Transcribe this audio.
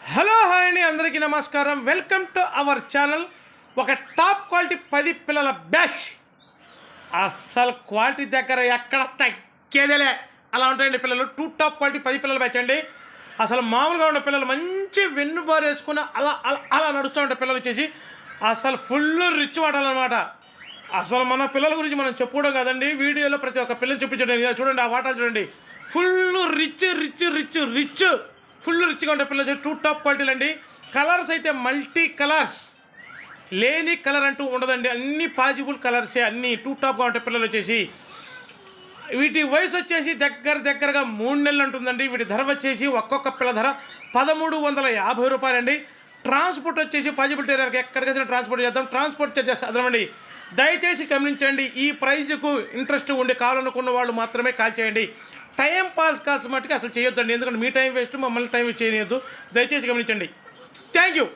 Hello hi అండి, అందరికీ నమస్కారం. Welcome to our channel. ఒక టాప్ క్వాలిటీ 10 పిల్లల బ్యాచ్. అస్సలు క్వాలిటీ దగ్గర ఎక్కడ తగ్గేదేలే అలా ఉంటాయండి పిల్లలు. టాప్ క్వాలిటీ 10 పిల్లల బ్యాచ్ అండి. అసలు మామూలుగా ఉన్న పిల్లలు మంచి వెన్నుబారు వేసుకుని అలా అలా అలా నడుస్తూ ఉంటాయి పిల్లలు వచ్చేసి. అసలు ఫుల్ రిచ్ వాటాలన్నమాట. అసలు మన పిల్లల గురించి మనం చెప్పుకోవడం కదండి, వీడియోలో ప్రతి ఒక్క పిల్లలు చూపించండి. చూడండి, ఆ వాటాలు చూడండి, full rich rich rich rich full రిచ్గా ఉండే పిల్లలు. టాప్ క్వాలిటీలు అండి. కలర్స్ అయితే మల్టీ కలర్స్, లేని కలర్ అంటూ ఉండదండి, అన్ని పాజిబుల్ కలర్సే, అన్నీ టాప్గా ఉంటాయి పిల్లలు వచ్చేసి. వీటి వయసు వచ్చేసి దగ్గరగా 3 నెలలు ఉంటుందండి. వీటి ధర వచ్చేసి ఒక్కొక్క పిల్ల ధర 1350 రూపాయలండి. ట్రాన్స్పోర్ట్ వచ్చేసి పాజిబిలిటీ ఎక్కడికైనా ట్రాన్స్పోర్ట్ చేద్దాం. ట్రాన్స్పోర్ట్ చార్జెస్ అదనమండి. దయచేసి గమనించండి, ఈ ప్రైజ్కు ఇంట్రెస్ట్ ఉండి కావాలనుకున్న వాళ్ళు మాత్రమే కాల్ చేయండి. టైం పాస్ కాస్త మట్టుకు అసలు చేయొద్దండి, ఎందుకంటే మీ టైం వేస్ట్, మమ్మల్ని టైం వేస్ట్ చేయవద్దు. దయచేసి గమనించండి. Thank you.